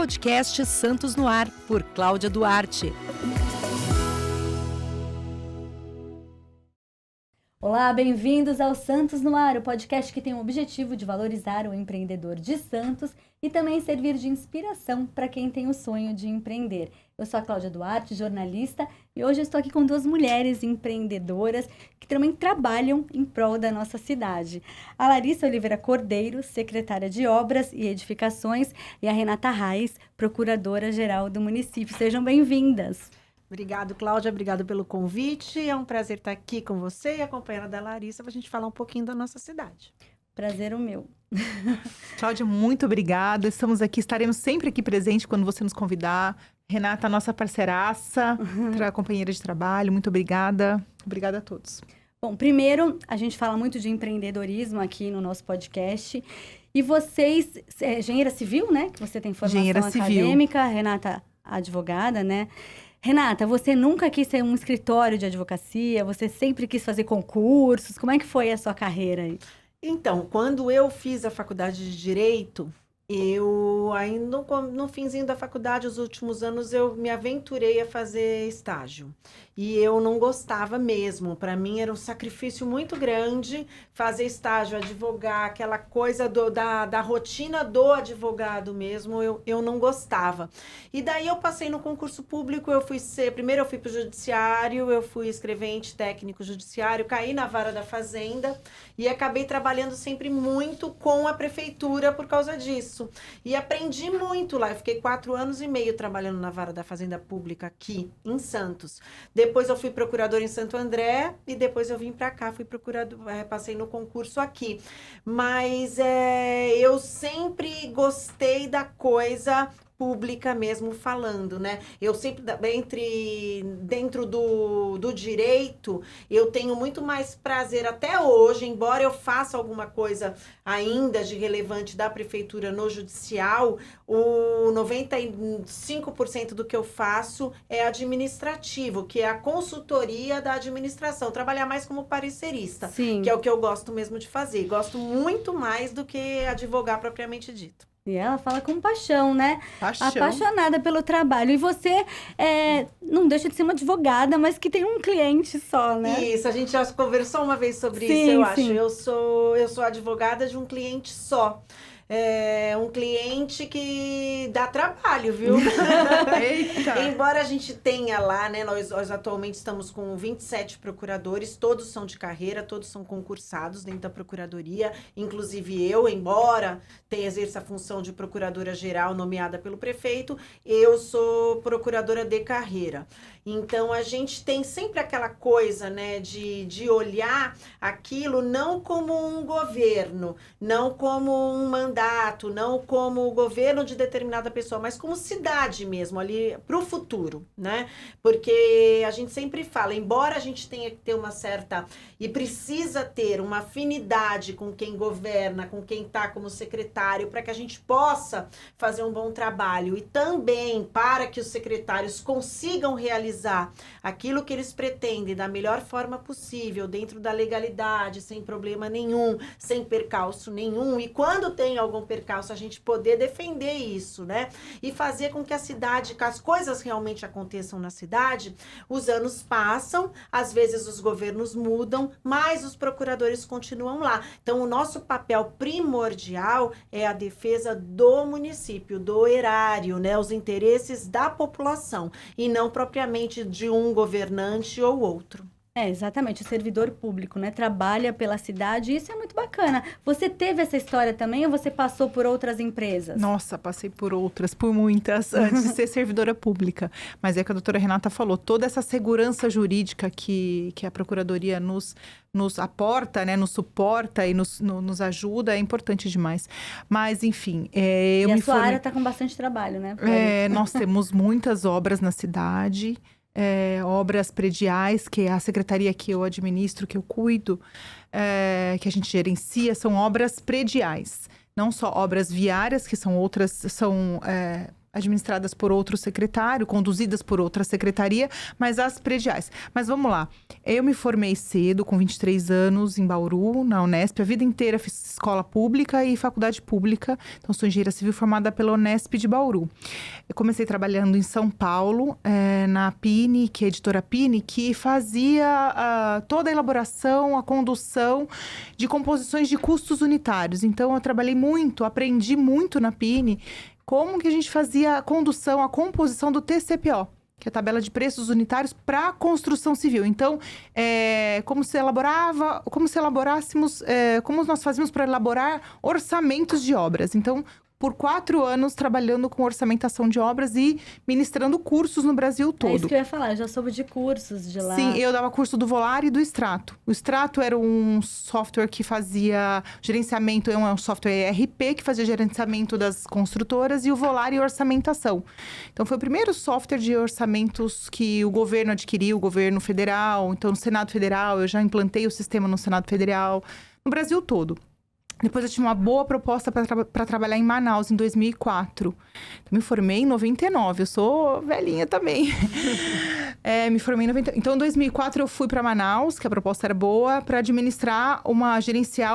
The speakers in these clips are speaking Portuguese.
podcast Santos no Ar, por Cláudia Duarte. Olá, bem-vindos ao Santos no Ar, o podcast que tem o objetivo de valorizar o empreendedor de Santos e também servir de inspiração para quem tem o sonho de empreender. Eu sou a Cláudia Duarte, jornalista, e hoje eu estou aqui com duas mulheres empreendedoras que também trabalham em prol da nossa cidade. A Larissa Oliveira Cordeiro, secretária de Obras e Edificações, e a Renata Reis, procuradora-geral do município. Sejam bem-vindas. Obrigado, Cláudia. Obrigado pelo convite. É um prazer estar aqui com você e acompanhada da Larissa para a gente falar um pouquinho da nossa cidade. Prazer o meu. Cláudia, muito obrigada. Estaremos sempre aqui presente quando você nos convidar. Renata, nossa parceiraça, companheira de trabalho, muito obrigada. Obrigada a todos. Bom, primeiro, a gente fala muito de empreendedorismo aqui no nosso podcast. E vocês, engenheira civil, né? Que você tem formação acadêmica, Renata, advogada, né? Renata, você nunca quis ser um escritório de advocacia? Você sempre quis fazer concursos? Como é que foi a sua carreira aí? Então, quando eu fiz a faculdade de Direito, eu ainda no finzinho da faculdade, os últimos anos, eu me aventurei a fazer estágio. E eu não gostava mesmo. Para mim era um sacrifício muito grande fazer estágio, advogar, aquela coisa da rotina do advogado mesmo, eu não gostava. E daí eu passei no concurso público, primeiro eu fui para o judiciário, eu fui escrevente técnico judiciário, caí na vara da fazenda e acabei trabalhando sempre muito com a prefeitura por causa disso. E aprendi muito lá. Eu fiquei 4 anos e meio trabalhando na vara da fazenda pública aqui em Santos. Depois eu fui procuradora em Santo André e depois eu vim para cá, fui procuradora, passei no concurso aqui. Mas eu sempre gostei da coisa pública mesmo falando, né? Eu sempre, dentro do direito, eu tenho muito mais prazer até hoje, embora eu faça alguma coisa ainda de relevante da prefeitura no judicial, o 95% do que eu faço é administrativo, que é a consultoria da administração, trabalhar mais como parecerista, Sim. Que é o que eu gosto mesmo de fazer. Gosto muito mais do que advogar propriamente dito. E ela fala com paixão, né? Paixão. Apaixonada pelo trabalho. E você não deixa de ser uma advogada, mas que tem um cliente só, né? Isso, a gente já conversou uma vez sobre Sim, isso, eu sim. acho. Eu sou advogada de um cliente só. Um cliente que dá trabalho, viu? Eita! Embora a gente tenha lá, né? Nós atualmente estamos com 27 procuradores, todos são de carreira, todos são concursados dentro da procuradoria, inclusive eu, embora exerça a função de procuradora-geral nomeada pelo prefeito, eu sou procuradora de carreira. Então, a gente tem sempre aquela coisa, né, de olhar aquilo não como um governo, não como um mandato, não como o governo de determinada pessoa, mas como cidade mesmo, ali para o futuro, né? Porque a gente sempre fala, embora a gente tenha que ter uma certa, e precisa ter uma afinidade com quem governa, com quem está como secretário, para que a gente possa fazer um bom trabalho e também para que os secretários consigam realizar aquilo que eles pretendem da melhor forma possível, dentro da legalidade, sem problema nenhum, sem percalço nenhum. E quando tem algum percalço, a gente poder defender isso, né? E fazer com que a cidade, que as coisas realmente aconteçam na cidade. Os anos passam, às vezes os governos mudam, mas os procuradores continuam lá. Então, o nosso papel primordial é a defesa do município, do erário, né? Os interesses da população, e não propriamente de um governante ou outro. Exatamente, o servidor público, né? Trabalha pela cidade, e isso é muito bacana. Você teve essa história também ou você passou por outras empresas? Nossa, passei por muitas, antes de ser servidora pública. Mas é que a doutora Renata falou, toda essa segurança jurídica que a Procuradoria nos aporta, né, nos suporta e nos ajuda, é importante demais. Mas, enfim, eu me a sua área está com bastante trabalho, né? Nós temos muitas obras na cidade, obras prediais, que é a secretaria que eu administro, que eu cuido, que a gente gerencia, são obras prediais. Não só obras viárias, que são outras, administradas por outro secretário, conduzidas por outra secretaria, mas as prediais. Mas vamos lá, eu me formei cedo, com 23 anos, em Bauru, na Unesp. A vida inteira fiz escola pública e faculdade pública, então sou engenheira civil formada pela Unesp de Bauru. Eu comecei trabalhando em São Paulo, na Pini, que é a editora Pini, que fazia toda a elaboração, a condução de composições de custos unitários. Então, eu trabalhei muito, aprendi muito na Pini, como que a gente fazia a condução, a composição do TCPO, que é a tabela de preços unitários para construção civil. Então, como nós fazíamos para elaborar orçamentos de obras. Então, por 4 anos trabalhando com orçamentação de obras e ministrando cursos no Brasil todo. É isso que eu ia falar, eu já soube de cursos de lá. Sim, eu dava curso do Volare e do Strato. O Strato era um software que fazia gerenciamento, é um software ERP que fazia gerenciamento das construtoras, e o Volare orçamentação. Então, foi o primeiro software de orçamentos que o governo adquiriu, o governo federal. Então, no Senado Federal, eu já implantei o sistema no Senado Federal, no Brasil todo. Depois eu tive uma boa proposta para trabalhar em Manaus, em 2004. Então, me formei em 99, eu sou velhinha também. Me formei em 99. Então, em 2004 eu fui para Manaus, que a proposta era boa, para gerenciar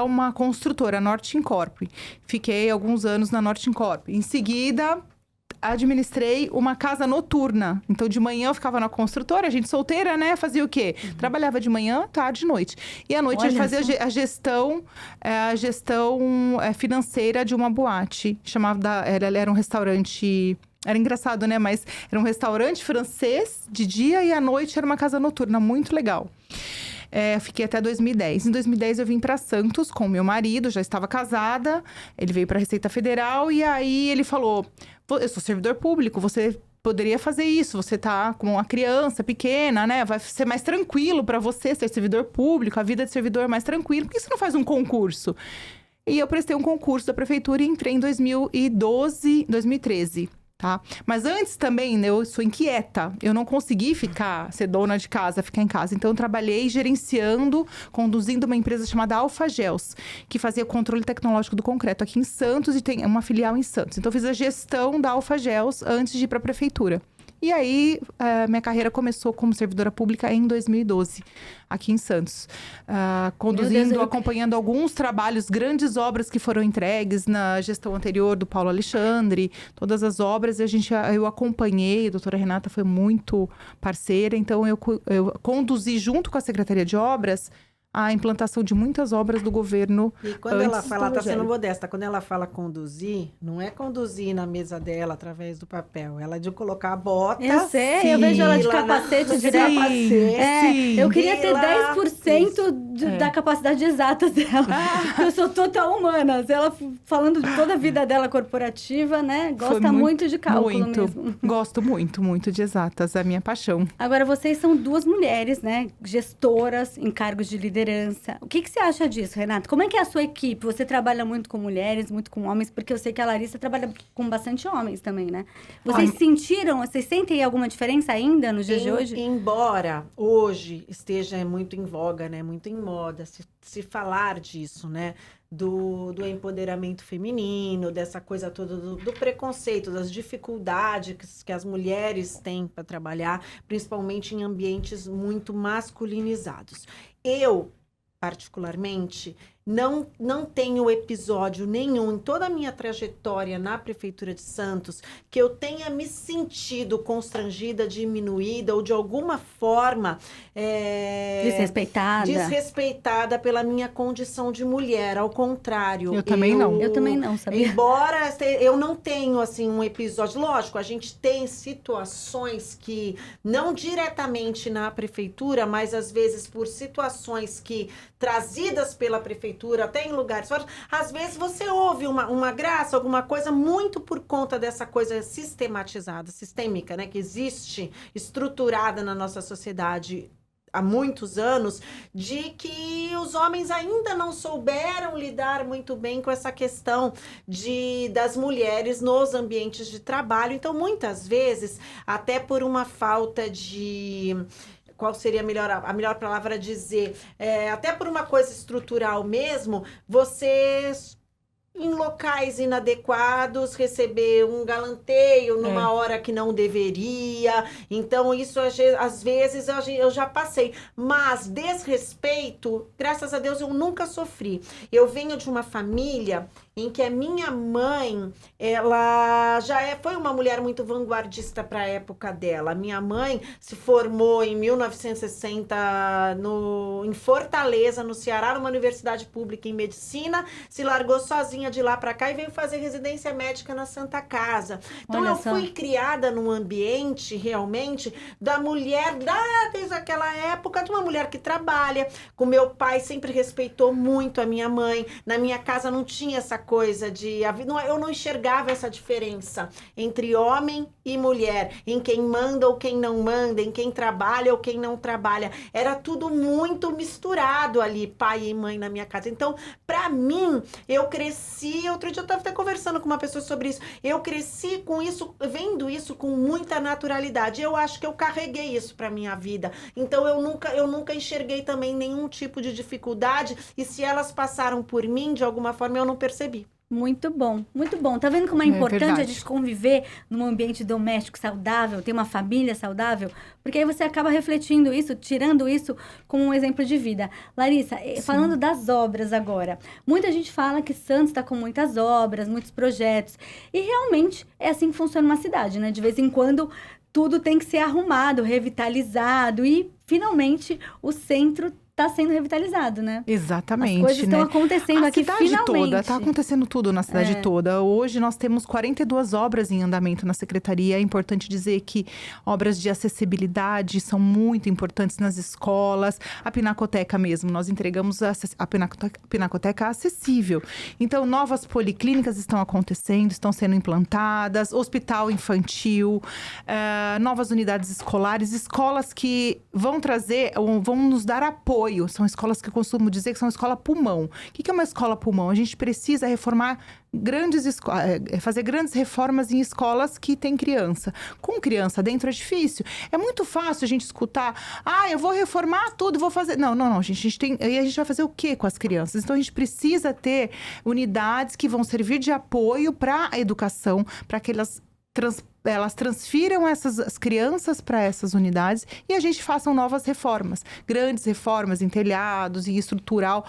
uma construtora, a Norte Incorp. Fiquei alguns anos na Norte Incorp. Em seguida, administrei uma casa noturna. Então, de manhã eu ficava na construtora, a gente solteira, né? Fazia o quê? Trabalhava de manhã, tarde e noite. E à noite a gente fazia a gestão financeira de uma boate. Ela era um restaurante... Era engraçado, né? Mas era um restaurante francês de dia, e à noite era uma casa noturna. Muito legal. Fiquei até 2010. Em 2010 eu vim para Santos com o meu marido, já estava casada. Ele veio para a Receita Federal e aí ele falou: eu sou servidor público, você poderia fazer isso. Você tá com uma criança pequena, né? Vai ser mais tranquilo para você ser servidor público, a vida de servidor é mais tranquilo. Por que você não faz um concurso? E eu prestei um concurso da prefeitura e entrei em 2013. Tá? Mas antes também, eu sou inquieta. Eu não consegui ser dona de casa, ficar em casa. Então, eu trabalhei gerenciando, conduzindo uma empresa chamada Alfagels, que fazia controle tecnológico do concreto aqui em Santos, e tem uma filial em Santos. Então, eu fiz a gestão da Alfagels antes de ir para a prefeitura. E aí, minha carreira começou como servidora pública em 2012, aqui em Santos. Acompanhando alguns trabalhos, grandes obras que foram entregues na gestão anterior do Paulo Alexandre. Todas as obras eu acompanhei, a doutora Renata foi muito parceira. Então, eu conduzi junto com a Secretaria de Obras a implantação de muitas obras do governo. E quando ela fala, ela tá sendo modesta, quando ela fala conduzir, não é conduzir na mesa dela através do papel, ela é de colocar a bota. Eu sei, eu vejo ela de capacete direto. Eu queria ter 10% da capacidade exata dela. Eu sou total humanas. Ela falando de toda a vida dela corporativa, né? Gosta muito de cálculo mesmo. Gosto muito de exatas, é a minha paixão. Agora, vocês são 2 mulheres, né? Gestoras em cargos de liderança. O que você acha disso, Renata? Como é que é a sua equipe? Você trabalha muito com mulheres, muito com homens, porque eu sei que a Larissa trabalha com bastante homens também, né? Vocês sentem alguma diferença ainda nos dias de hoje? Embora hoje esteja muito em voga, né? Muito em moda se falar disso, né? Do empoderamento feminino, dessa coisa toda do preconceito, das dificuldades que as mulheres têm para trabalhar, principalmente em ambientes muito masculinizados. Eu, particularmente, não tenho episódio nenhum em toda a minha trajetória na Prefeitura de Santos que eu tenha me sentido constrangida, diminuída ou de alguma forma desrespeitada pela minha condição de mulher. Ao contrário. Eu também não, sabia? Embora eu não tenho assim um episódio, lógico, a gente tem situações que não diretamente na Prefeitura, mas às vezes por situações que trazidas pela Prefeitura, até em lugares fora, às vezes você ouve uma graça, alguma coisa, muito por conta dessa coisa sistematizada, sistêmica, né, que existe, estruturada na nossa sociedade há muitos anos, de que os homens ainda não souberam lidar muito bem com essa questão das mulheres nos ambientes de trabalho. Então, muitas vezes, até por uma falta de... Qual seria a melhor palavra a dizer? Até por uma coisa estrutural mesmo, você em locais inadequados, receber um galanteio numa hora que não deveria. Então, isso às vezes eu já passei. Mas desrespeito, graças a Deus, eu nunca sofri. Eu venho de uma família em que a minha mãe, ela foi uma mulher muito vanguardista para a época dela. Minha mãe se formou em 1960 em Fortaleza, no Ceará, numa universidade pública em medicina, se largou sozinha de lá para cá e veio fazer residência médica na Santa Casa. Então, Olha eu só. fui criada num ambiente, realmente, da mulher, desde aquela época, de uma mulher que trabalha. Com meu pai, sempre respeitou muito a minha mãe. Na minha casa não tinha essa coisa eu não enxergava essa diferença entre homem e mulher, em quem manda ou quem não manda, em quem trabalha ou quem não trabalha. Era tudo muito misturado ali, pai e mãe na minha casa. Então, pra mim, eu cresci, outro dia eu estava até conversando com uma pessoa sobre isso, eu cresci com isso, vendo isso com muita naturalidade. Eu acho que eu carreguei isso pra minha vida. Então, eu nunca enxerguei também nenhum tipo de dificuldade, e se elas passaram por mim, de alguma forma, eu não percebi. Muito bom, muito bom. Tá vendo como é importante verdade. a gente conviver num ambiente doméstico saudável, ter uma família saudável? Porque aí você acaba refletindo isso, tirando isso como um exemplo de vida. Larissa, falando das obras agora, muita gente fala que Santos está com muitas obras, muitos projetos. E realmente é assim que funciona uma cidade, né? De vez em quando tudo tem que ser arrumado, revitalizado e finalmente o centro está sendo revitalizado, né? Exatamente, As coisas estão acontecendo a aqui cidade finalmente. toda, está acontecendo tudo na cidade toda. Hoje nós temos 42 obras em andamento na secretaria. É importante dizer que obras de acessibilidade são muito importantes nas escolas. A Pinacoteca mesmo, nós entregamos a Pinacoteca acessível. Então, novas policlínicas estão acontecendo, estão sendo implantadas, hospital infantil, novas unidades escolares, escolas que vão nos dar apoio. São escolas que eu costumo dizer que são escola pulmão. O que é uma escola pulmão? A gente precisa reformar fazer grandes reformas em escolas que tem criança. Com criança dentro é difícil. É muito fácil a gente escutar, eu vou reformar tudo, vou fazer... Não, gente, e a gente vai fazer o quê com as crianças? Então, a gente precisa ter unidades que vão servir de apoio para a educação, para que elas transfiram as crianças para essas unidades e a gente faça novas reformas, grandes reformas em telhados e estrutural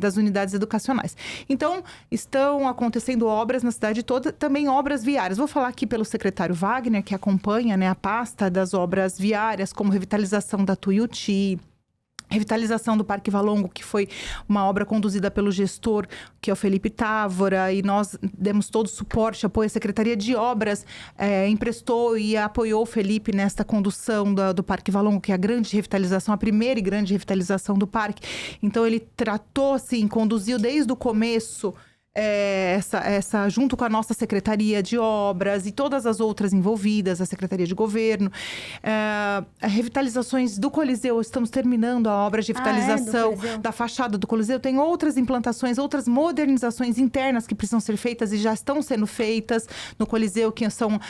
das unidades educacionais. Então, estão acontecendo obras na cidade toda, também obras viárias. Vou falar aqui pelo secretário Wagner, que acompanha, né, a pasta das obras viárias, como revitalização da Tuiuti, revitalização do Parque Valongo, que foi uma obra conduzida pelo gestor, que é o Felipe Távora, e nós demos todo o suporte, apoio. A Secretaria de Obras emprestou e apoiou o Felipe nesta condução do Parque Valongo, que é a grande revitalização, a primeira e grande revitalização do parque. Então, ele tratou, assim, conduziu desde o começo junto com a nossa Secretaria de Obras e todas as outras envolvidas, a Secretaria de Governo. Revitalizações do Coliseu, estamos terminando a obra de revitalização da fachada do Coliseu. Tem outras implantações, outras modernizações internas que precisam ser feitas e já estão sendo feitas no Coliseu, que são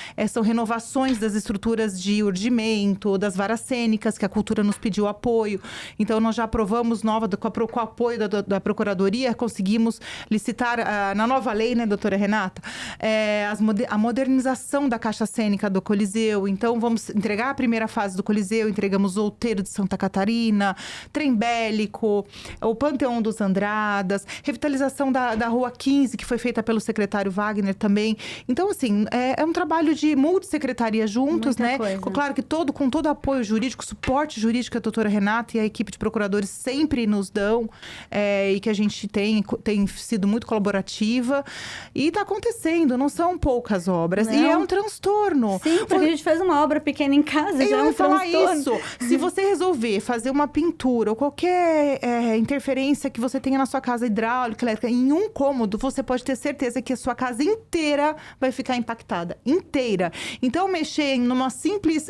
renovações das estruturas de urdimento, das varas cênicas, que a Cultura nos pediu apoio. Então, nós já aprovamos com o apoio da Procuradoria, conseguimos licitar na nova lei, né, doutora Renata, a modernização da Caixa Cênica do Coliseu. Então, vamos entregar a primeira fase do Coliseu, entregamos o Outeiro de Santa Catarina, Trem Bélico, o Panteão dos Andradas, revitalização da Rua 15, que foi feita pelo secretário Wagner também. Então, assim, é um trabalho de multissecretaria juntos, muita né? coisa. Claro que com todo o apoio jurídico, suporte jurídico que a doutora Renata e a equipe de procuradores sempre nos dão, e que a gente tem sido muito colaborativa. E está acontecendo, não são poucas obras. Não. E é um transtorno. Sim, porque a gente faz uma obra pequena em casa, já é um falar transtorno. isso. Se você resolver fazer uma pintura ou qualquer interferência que você tenha na sua casa, hidráulica, elétrica, em um cômodo, você pode ter certeza que a sua casa inteira vai ficar impactada. Inteira. Então, mexer numa simples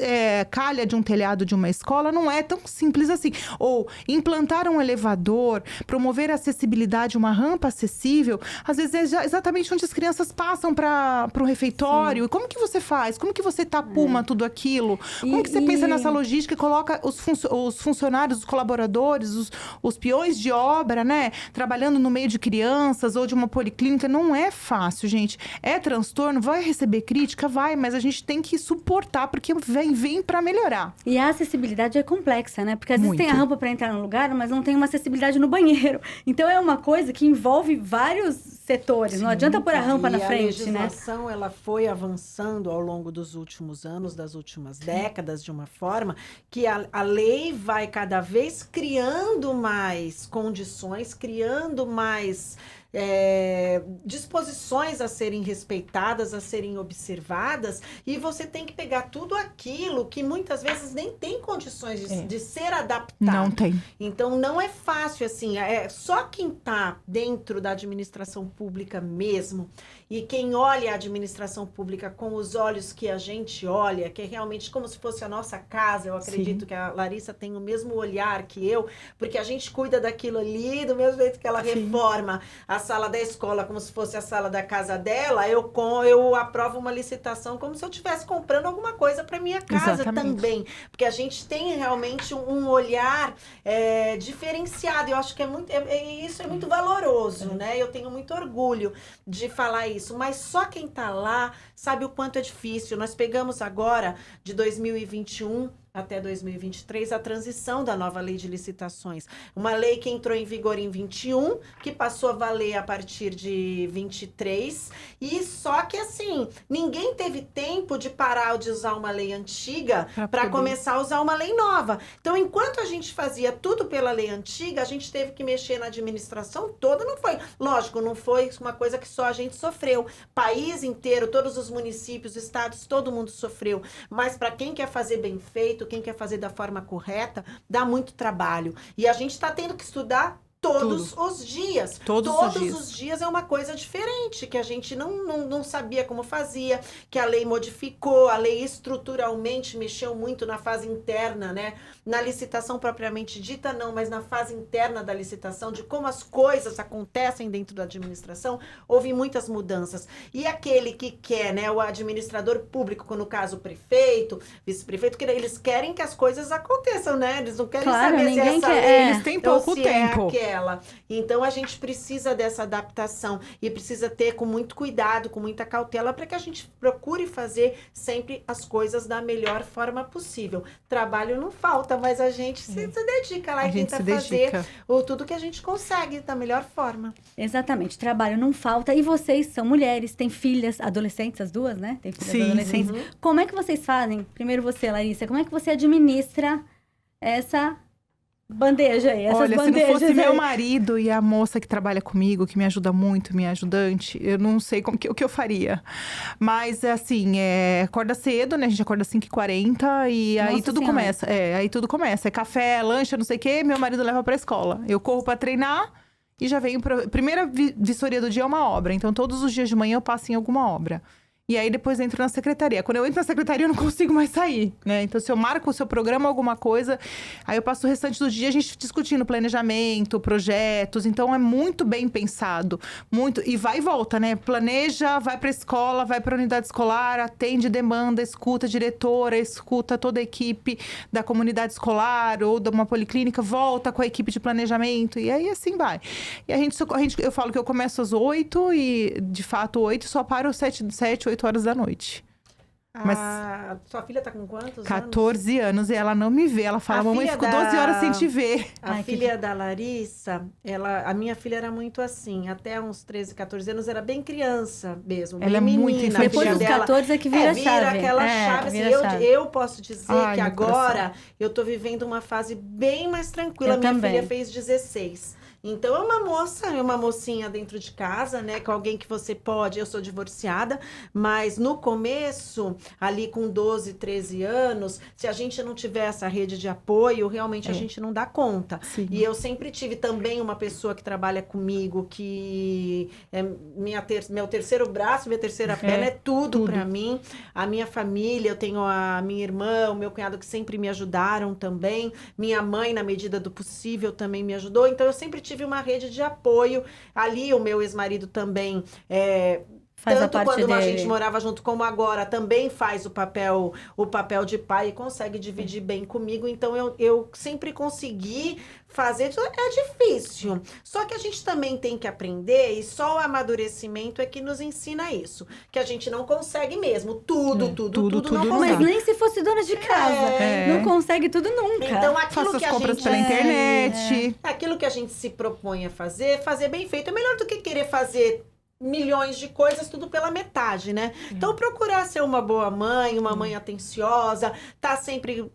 calha de um telhado de uma escola não é tão simples assim. Ou implantar um elevador, promover a acessibilidade, uma rampa acessível. às vezes é exatamente onde as crianças passam para o refeitório. E como que você faz? Como que você tapuma tudo aquilo? Como que você pensa nessa logística e coloca os funcionários, os colaboradores, os peões de obra, né? Trabalhando no meio de crianças ou de uma policlínica. Não é fácil, gente. É transtorno, vai receber crítica? Vai, mas a gente tem que suportar, porque vem para melhorar. E a acessibilidade é complexa, né? Porque às vezes Muito. tem a rampa para entrar no lugar, mas não tem uma acessibilidade no banheiro. Então é uma coisa que envolve vários setores. Sim. Não adianta pôr a rampa na E frente, né? a legislação, ela foi avançando ao longo dos últimos anos, das últimas décadas, de uma forma que a lei vai cada vez criando mais condições, criando mais disposições a serem respeitadas, a serem observadas, e você tem que pegar tudo aquilo que muitas vezes nem tem condições de ser adaptado. Não tem. Então, não é fácil, assim, só quem está dentro da administração pública mesmo, e quem olha a administração pública com os olhos que a gente olha, que é realmente como se fosse a nossa casa, eu acredito que a Larissa tem o mesmo olhar que eu, porque a gente cuida daquilo ali, do mesmo jeito que ela reforma a sala da escola como se fosse a sala da casa dela, eu aprovo uma licitação como se eu estivesse comprando alguma coisa para minha casa. Exatamente. Também. Porque a gente tem realmente um olhar diferenciado. Eu acho que isso é muito valoroso, né? Eu tenho muito orgulho de falar isso. Mas só quem está lá sabe o quanto é difícil. Nós pegamos agora, de 2021 até 2023, a transição da nova lei de licitações. Uma lei que entrou em vigor em 21, que passou a valer a partir de 23, e só que assim, ninguém teve tempo de parar de usar uma lei antiga para começar a usar uma lei nova. Então, enquanto a gente fazia tudo pela lei antiga, a gente teve que mexer na administração toda, não foi, lógico, não foi uma coisa que só a gente sofreu. País inteiro, todos os municípios, estados, todo mundo sofreu. Mas para quem quer fazer bem feito, quem quer fazer da forma correta, dá muito trabalho. E a gente está tendo que estudar todos os dias. Todos os dias é uma coisa diferente, que a gente não sabia como fazia, que a lei modificou, a lei estruturalmente mexeu muito na fase interna, né? Na licitação propriamente dita, não, mas na fase interna da licitação, de como as coisas acontecem dentro da administração, houve muitas mudanças. E aquele que quer, né, o administrador público, no caso o prefeito, vice-prefeito, que eles querem que as coisas aconteçam, né? Eles não querem saber se essa lei, eles têm pouco tempo. Então, a gente precisa dessa adaptação e precisa ter com muito cuidado, com muita cautela, para que a gente procure fazer sempre as coisas da melhor forma possível. Trabalho não falta, mas a gente se dedica lá e tenta fazer tudo que a gente consegue da melhor forma. Exatamente, trabalho não falta. E vocês são mulheres, têm filhas, adolescentes, as duas, né? Tem filhas adolescentes. Uhum. Como é que vocês fazem? Primeiro você, Larissa, como é que você administra essa bandeja aí, essas bandejas? Se não fosse meu marido e a moça que trabalha comigo, que me ajuda muito, minha ajudante, eu não sei o que eu faria. Mas, assim, acorda cedo, né? A gente acorda às 5h40 e aí tudo começa. Aí tudo começa. É café, lanche, não sei o quê, meu marido leva pra escola. Eu corro pra treinar e já venho pra... Primeira vistoria do dia é uma obra. Então, todos os dias de manhã eu passo em alguma obra. E aí, depois entro na secretaria. Quando eu entro na secretaria, eu não consigo mais sair, né? Então, se eu marco o seu programa, alguma coisa, aí eu passo o restante do dia a gente discutindo planejamento, projetos. Então, é muito bem pensado. Muito. E vai e volta, né? Planeja, vai pra escola, vai pra unidade escolar, atende demanda, escuta a diretora, escuta toda a equipe da comunidade escolar ou de uma policlínica, volta com a equipe de planejamento. E aí, assim vai. E eu falo que eu começo às 8 e, de fato, 8, só paro 7, 8 horas da noite. Mas sua filha tá com quantos 14 anos e ela não me vê. Ela fala, mamãe, fico 12 horas sem te ver. A filha da Larissa, a minha filha era muito assim, até uns 13, 14 anos, era bem criança mesmo. Ela é muito infantil. Depois dos 14 é que vira a chave. Vira aquela chave. Assim, eu posso dizer que agora eu tô vivendo uma fase bem mais tranquila. Minha filha fez 16. Então, é uma mocinha dentro de casa, né? Com alguém que você pode... Eu sou divorciada, mas no começo, ali com 12, 13 anos, se a gente não tiver essa rede de apoio, realmente a gente não dá conta. Sim. E eu sempre tive também uma pessoa que trabalha comigo, que é meu terceiro braço, minha terceira perna, é tudo para mim. A minha família, eu tenho a minha irmã, o meu cunhado que sempre me ajudaram também. Minha mãe, na medida do possível, também me ajudou. Então, eu sempre tive tive uma rede de apoio. Ali, o meu ex-marido também... Faz a tanto parte quando a dele. gente morava junto, como agora, também faz o papel de pai e consegue dividir bem comigo. Então, eu sempre consegui fazer. É difícil. Só que a gente também tem que aprender, e só o amadurecimento é que nos ensina isso. Que a gente não consegue mesmo. Tudo não não consegue. Mas nem se fosse dona de casa. Não consegue tudo nunca. Então, aquilo Faça que as a compras gente... pela internet. Aquilo que a gente se propõe a fazer bem feito. É melhor do que querer fazer milhões de coisas, tudo pela metade, né? Então, procurar ser uma boa mãe, uma mãe atenciosa, tá sempre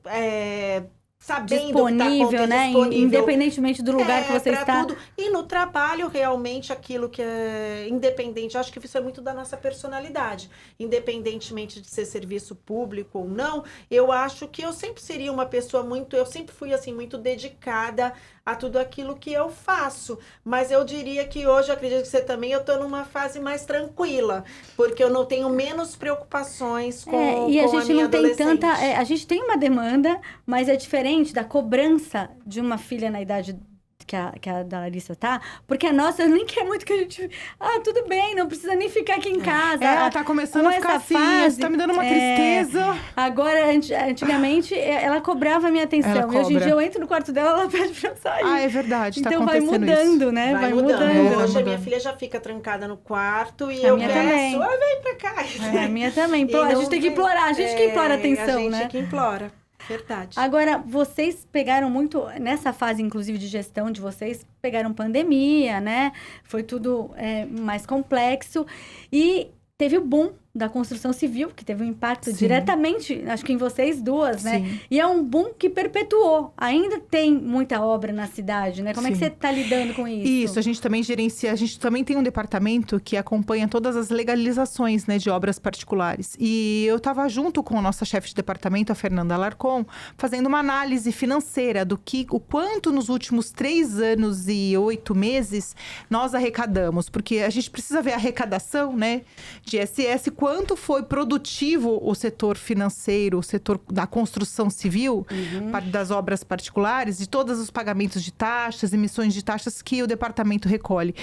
sabendo Disponível, o que tá né? disponível. Independentemente do lugar que você pra está. tudo. E no trabalho, realmente, aquilo que é independente, acho que isso é muito da nossa personalidade. Independentemente de ser serviço público ou não, eu acho que eu sempre seria uma pessoa eu sempre fui, assim, muito dedicada a tudo aquilo que eu faço. Mas eu diria que hoje, acredito que você também, eu tô numa fase mais tranquila, porque eu não tenho menos preocupações com E a com gente minha não tem adolescente. tanta. A gente tem uma demanda, mas é diferente da cobrança de uma filha na idade que a da Larissa tá, porque a nossa nem quer muito que a gente... tudo bem, não precisa nem ficar aqui em casa. Ela tá começando a ficar assim, isso tá me dando uma tristeza. Agora, antigamente, ela cobrava a minha atenção. Ela E hoje em cobra. dia eu entro no quarto dela, ela pede pra eu sair. É verdade, tá Então vai acontecendo mudando, isso. né? Vai mudando. mudando. Hoje a minha filha já fica trancada no quarto e A eu minha peço, também. vem pra cá. A minha também. E A não gente tem que vem. implorar, a gente que implora atenção, a gente né? que implora. Verdade. Agora, vocês pegaram muito, nessa fase, inclusive, de gestão de vocês, pegaram pandemia, né? Foi tudo mais complexo. E teve o boom da construção civil, que teve um impacto diretamente, acho que em vocês duas, né? Sim. E é um boom que perpetuou. Ainda tem muita obra na cidade, né? Como é que você está lidando com isso? Isso, a gente também gerencia, a gente também tem um departamento que acompanha todas as legalizações, né, de obras particulares. E eu estava junto com a nossa chefe de departamento, a Fernanda Alarcon, fazendo uma análise financeira o quanto nos últimos 3 anos e 8 meses nós arrecadamos. Porque a gente precisa ver a arrecadação, né, de ISS, quanto foi produtivo o setor financeiro, o setor da construção civil, das obras particulares, de todos os pagamentos de taxas, emissões de taxas que o departamento recolhe.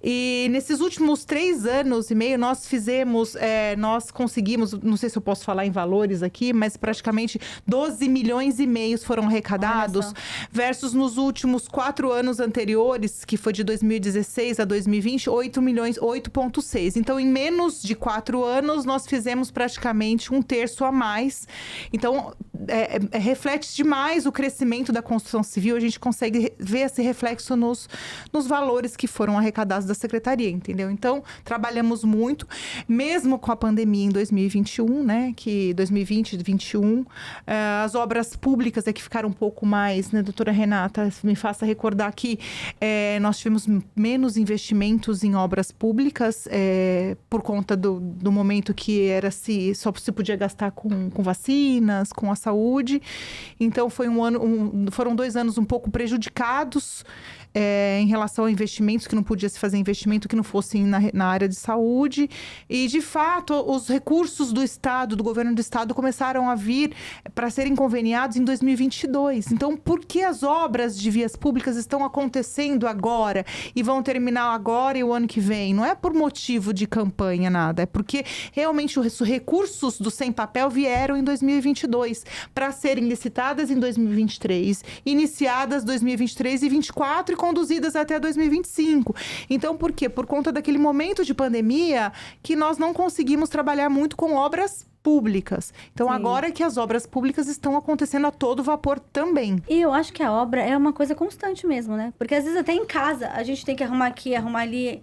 E nesses últimos 3 anos e meio, nós conseguimos, não sei se eu posso falar em valores aqui, mas praticamente 12 milhões e meio foram arrecadados, versus nos últimos 4 anos anteriores, que foi de 2016 a 2020, 8,6. Então, em menos de 4 anos, nós fizemos praticamente 1/3 a mais. Então, reflete demais o crescimento da construção civil. A gente consegue ver esse reflexo nos valores que foram arrecadados da secretaria, entendeu? Então, trabalhamos muito, mesmo com a pandemia em 2021, né? Que 2020 e 2021, as obras públicas que ficaram um pouco mais, né, doutora Renata? Me faça recordar que nós tivemos menos investimentos em obras públicas por conta do momento que só se podia gastar com vacinas, com a saúde. Então, foram 2 anos um pouco prejudicados em relação a investimentos, que não podia se fazer investimento que não fosse na área de saúde. E, de fato, os recursos do Estado, do governo do Estado, começaram a vir para serem conveniados em 2022. Então, por que as obras de vias públicas estão acontecendo agora e vão terminar agora e o ano que vem? Não é por motivo de campanha, nada. É porque realmente os recursos do Sem Papel vieram em 2022 para serem licitadas em 2023, iniciadas 2023 e 2024 e conduzidas até 2025. Então, por quê? Por conta daquele momento de pandemia que nós não conseguimos trabalhar muito com obras públicas. Então, agora que as obras públicas estão acontecendo a todo vapor também. E eu acho que a obra é uma coisa constante mesmo, né? Porque às vezes até em casa a gente tem que arrumar aqui, arrumar ali.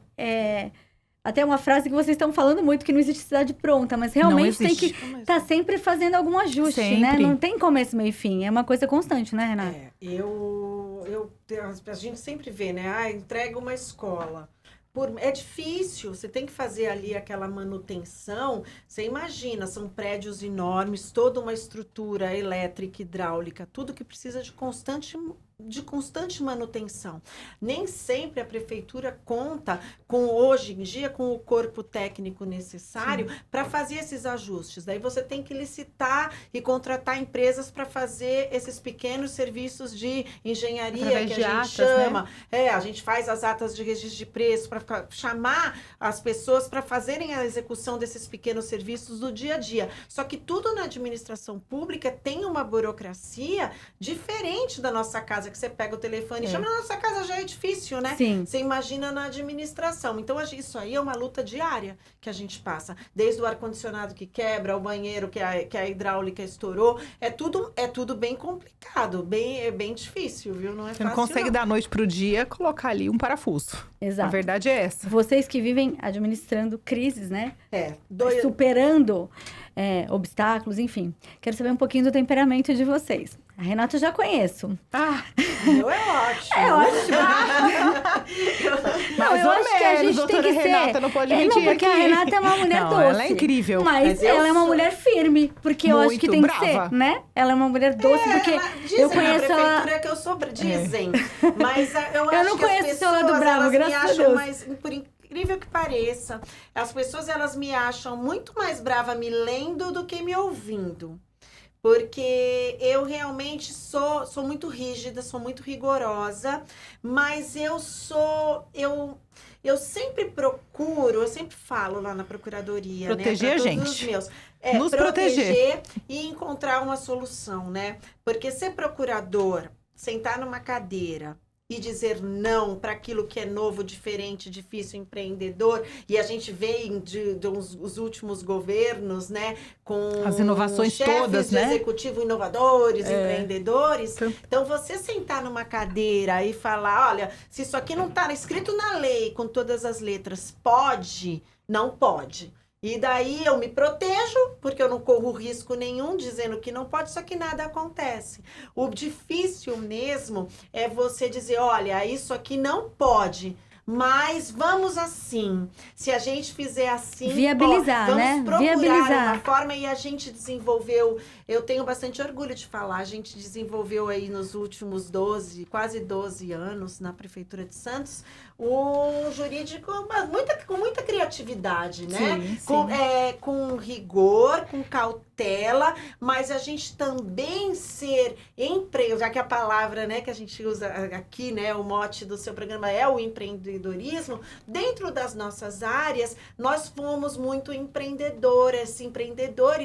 Até uma frase que vocês estão falando muito, que não existe cidade pronta, mas realmente tem que estar sempre fazendo algum ajuste, né? Não tem começo, meio e fim. É uma coisa constante, né, Renata? A gente sempre vê, né? Entrega uma escola. É difícil, você tem que fazer ali aquela manutenção. Você imagina, são prédios enormes, toda uma estrutura elétrica, hidráulica, tudo que precisa de constante de constante manutenção. Nem sempre a prefeitura conta com, hoje em dia, com o corpo técnico necessário para fazer esses ajustes. Daí você tem que licitar e contratar empresas para fazer esses pequenos serviços de engenharia através que de a gente atas, chama. né? A gente faz as atas de registro de preço para chamar as pessoas para fazerem a execução desses pequenos serviços do dia a dia. Só que tudo na administração pública tem uma burocracia diferente da nossa casa, que você pega o telefone e chama. Na nossa casa já é difícil, né? Sim. Você imagina na administração. Então, isso aí é uma luta diária que a gente passa. Desde o ar-condicionado que quebra, o banheiro que a hidráulica estourou. É tudo bem complicado, é bem difícil, viu? Não é Você fácil, não consegue da noite pro dia colocar ali um parafuso. Exato. A verdade é essa. Vocês que vivem administrando crises, né? Superando obstáculos, enfim. Quero saber um pouquinho do temperamento de vocês. A Renata eu já conheço. Eu é ótimo. É ótimo. Mas eu acho que a gente tem que Renata, ser... não pode mentir Não, porque aqui. a Renata é uma mulher Não, doce. ela é incrível. Mas eu ela é uma sou. mulher firme. Porque eu acho que tem Muito que brava. ser, né? Ela é uma mulher doce, porque Dizem eu conheço na ela... prefeitura que eu sou... Dizem. Mas eu acho não que as conheço o seu pessoas, lado bravo, elas me graças a acham Deus. mais... Por incrível que pareça, as pessoas, elas me acham muito mais brava me lendo do que me ouvindo. Porque eu realmente sou muito rígida, sou muito rigorosa, mas eu sempre procuro, eu sempre falo lá na procuradoria, Proteger né? a gente. Todos os meus. Nos proteger. E encontrar uma solução, né? Porque ser procurador, sentar numa cadeira e dizer não para aquilo que é novo, diferente, difícil, empreendedor, e a gente vem dos últimos governos, né, com as inovações chefes todas, de né? executivo inovadores, empreendedores. Então, você sentar numa cadeira e falar, olha, se isso aqui não está escrito na lei, com todas as letras, pode, não pode. E daí eu me protejo, porque eu não corro risco nenhum dizendo que não pode, só que nada acontece. O difícil mesmo é você dizer, olha, isso aqui não pode, mas vamos assim. Se a gente fizer assim, viabilizar, vamos né? procurar Viabilizar. uma forma. E a gente desenvolveu, eu tenho bastante orgulho de falar, a gente desenvolveu aí nos últimos quase 12 anos na Prefeitura de Santos, um jurídico com muita criatividade, né? Sim. Com rigor, com cautela, mas a gente também ser já que a palavra, né, que a gente usa aqui, né, o mote do seu programa é o empreendedorismo, dentro das nossas áreas, nós fomos muito empreendedores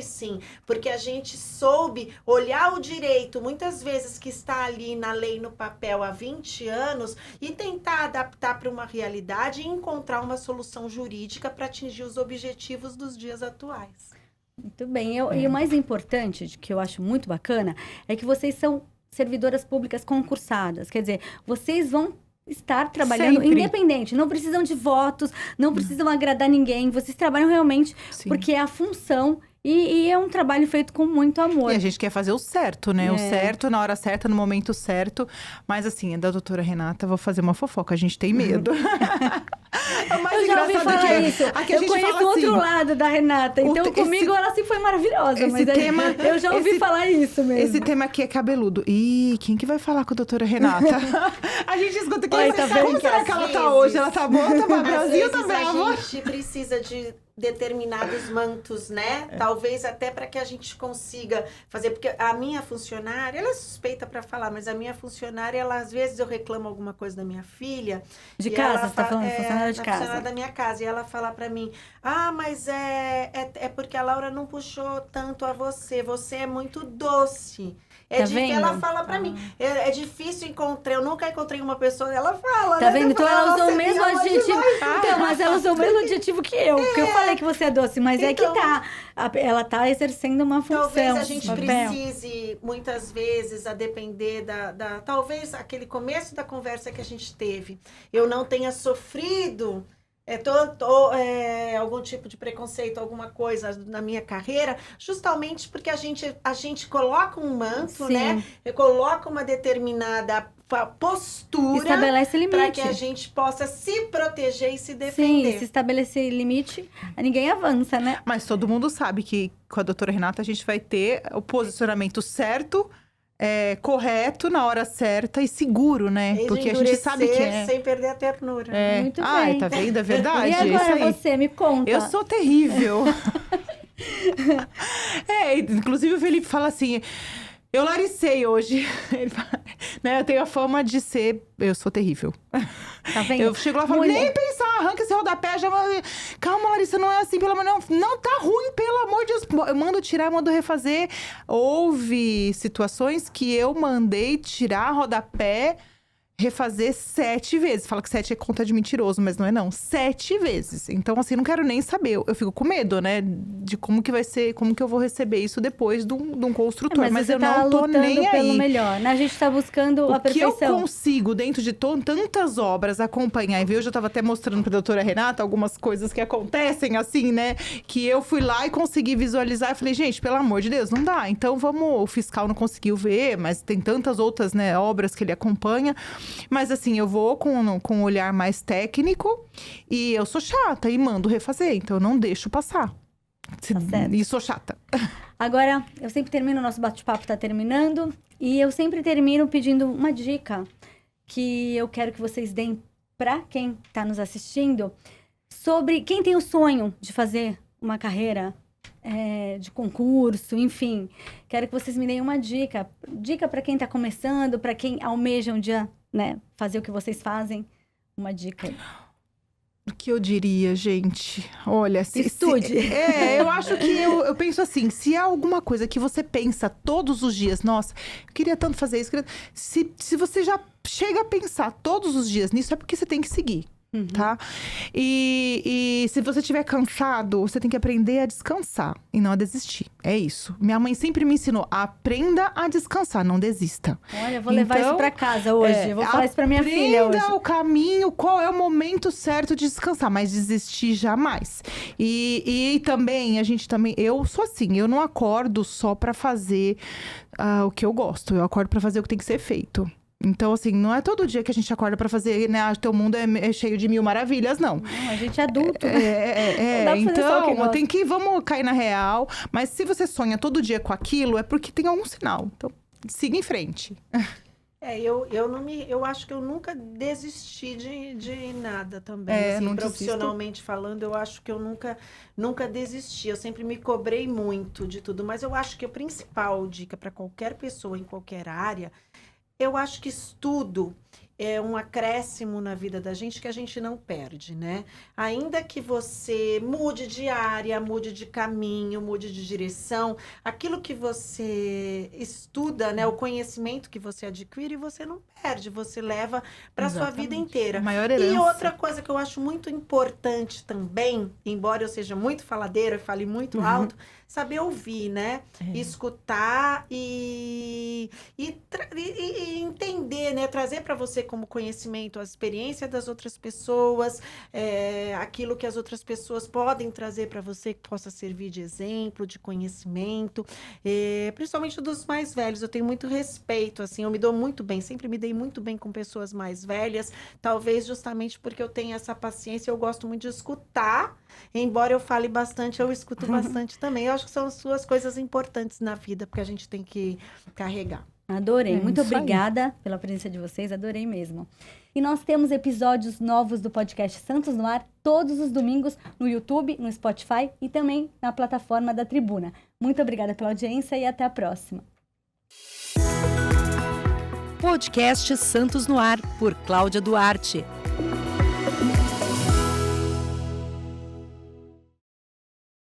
sim, porque a gente soube olhar o direito, muitas vezes que está ali na lei, no papel há 20 anos, e tentar adaptar para uma realidade e encontrar uma solução jurídica para atingir os objetivos dos dias atuais. Muito bem. E o mais importante, que eu acho muito bacana, é que vocês são servidoras públicas concursadas. Quer dizer, vocês vão estar trabalhando Sempre. Independente. Não precisam de votos, não precisam agradar ninguém. Vocês trabalham realmente porque é a função. E é um trabalho feito com muito amor. E a gente quer fazer o certo, né? O certo, na hora certa, no momento certo. Mas assim, da doutora Renata, vou fazer uma fofoca. A gente tem medo. Eu já ouvi falar isso. Eu conheço o outro lado da Renata. Então, comigo, ela sempre foi maravilhosa. Mas eu já ouvi falar isso mesmo. Esse tema aqui é cabeludo. Ih, quem que vai falar com a doutora Renata? A gente escuta que Oi, tá vendo? como será que ela tá hoje? Ela tá boa, tá Brasil, tá brava? A gente precisa de determinados mantos, né? Talvez até para que a gente consiga fazer, porque a minha funcionária, ela é suspeita para falar, mas a minha funcionária, ela às vezes eu reclamo alguma coisa da minha filha. De casa, você tá falando? Funcionária de casa. Funcionária da minha casa. E ela fala para mim, mas é porque a Laura não puxou tanto a você. Você é muito doce. Ela fala pra mim, é difícil encontrar, eu nunca encontrei uma pessoa, ela fala, tá né? vendo? Então ela usou o mesmo adjetivo. adjetivo. Então, mas ela usou o mesmo adjetivo que eu. Porque eu falei que você é doce, mas é que tá. Ela tá exercendo uma função. Talvez a gente precise, muitas vezes, a depender talvez aquele começo da conversa que a gente teve, eu não tenha sofrido algum tipo de preconceito, alguma coisa na minha carreira, justamente porque a gente coloca um manto, Sim. né? Coloca uma determinada postura, estabelece limite, para que a gente possa se proteger e se defender. Sim, se estabelecer limite, ninguém avança, né? Mas todo mundo sabe que com a doutora Renata a gente vai ter o posicionamento certo correto, na hora certa e seguro, né? Desde Porque a gente sabe que endurecer sem perder a ternura. Muito Ai, bem. tá vendo? É verdade. E isso agora aí. você, me conta. Eu sou terrível. Inclusive o Felipe fala assim... Eu laricei hoje. Ele fala, né, eu tenho a fama de ser... Eu sou terrível. Tá vendo? Eu chego lá e falo, nem pensar, arranca esse rodapé, já... Calma, Larissa, não é assim, pelo amor... Não tá ruim, pelo amor de Deus. Eu mando tirar, mando refazer. Houve situações que eu mandei tirar rodapé, refazer 7 vezes. Fala que 7 é conta de mentiroso, mas não é não. 7 vezes. Então, assim, não quero nem saber. Eu fico com medo, né? De como que vai ser, como que eu vou receber isso depois de um construtor. Mas você eu tá não tô lutando nem pelo aí. melhor, né? A gente tá buscando a O que eu perfeição. consigo, dentro de tantas obras, acompanhar e ver. Hoje eu tava até mostrando pra doutora Renata algumas coisas que acontecem, assim, né? Que eu fui lá e consegui visualizar. E falei, gente, pelo amor de Deus, não dá. Então, vamos... O fiscal não conseguiu ver, mas tem tantas outras, né, obras que ele acompanha. Mas, assim, eu vou com um olhar mais técnico. E eu sou chata e mando refazer. Então, eu não deixo passar. Tá certo. E sou chata. Agora, eu sempre termino, o nosso bate-papo tá terminando. E eu sempre termino pedindo uma dica que eu quero que vocês deem pra quem tá nos assistindo. Sobre quem tem o sonho de fazer uma carreira de concurso, enfim. Quero que vocês me deem uma dica. Dica pra quem tá começando, pra quem almeja um dia, né, fazer o que vocês fazem. Uma dica aí. O que eu diria, gente? Olha, Estude. Eu acho que eu penso assim, se há alguma coisa que você pensa todos os dias, nossa, eu queria tanto fazer isso. Se você já chega a pensar todos os dias nisso, é porque você tem que seguir. Tá? E se você estiver cansado, você tem que aprender a descansar e não a desistir. É isso. Minha mãe sempre me ensinou: aprenda a descansar, não desista. Olha, eu vou levar isso pra casa hoje. Eu vou falar isso pra minha filha hoje. Aprenda o caminho, qual é o momento certo de descansar, mas desistir jamais. E também, eu sou assim, eu não acordo só pra fazer o que eu gosto. Eu acordo pra fazer o que tem que ser feito. Então, assim, não é todo dia que a gente acorda pra fazer, né? Teu mundo é cheio de mil maravilhas, não. Não, a gente é adulto. Não dá pra fazer só o que gosta. Vamos cair na real. Mas se você sonha todo dia com aquilo, é porque tem algum sinal. Então, siga em frente. Eu acho que eu nunca desisti de nada também. Assim, não profissionalmente falando, eu acho que eu nunca desisti. Eu sempre me cobrei muito de tudo. Mas eu acho que a principal dica para qualquer pessoa em qualquer área, eu acho que estudo é um acréscimo na vida da gente que a gente não perde, né? Ainda que você mude de área, mude de caminho, mude de direção, aquilo que você estuda, né? O conhecimento que você adquire, você não perde, você leva para a sua vida inteira. A maior herança. E outra coisa que eu acho muito importante também, embora eu seja muito faladeira e fale muito alto, saber ouvir, né? Escutar e entender, né? Trazer para você como conhecimento a experiência das outras pessoas, aquilo que as outras pessoas podem trazer para você que possa servir de exemplo, de conhecimento, principalmente dos mais velhos. Eu tenho muito respeito, assim, eu me dou muito bem, sempre me dei muito bem com pessoas mais velhas, talvez justamente porque eu tenho essa paciência, eu gosto muito de escutar, embora eu fale bastante, eu escuto bastante também. Eu acho que são as duas coisas importantes na vida, porque a gente tem que carregar. Adorei. Muito isso aí. obrigada pela presença de vocês. Adorei mesmo. E nós temos episódios novos do podcast Santos no Ar todos os domingos no YouTube, no Spotify e também na plataforma da Tribuna. Muito obrigada pela audiência e até a próxima. Podcast Santos no Ar, por Cláudia Duarte.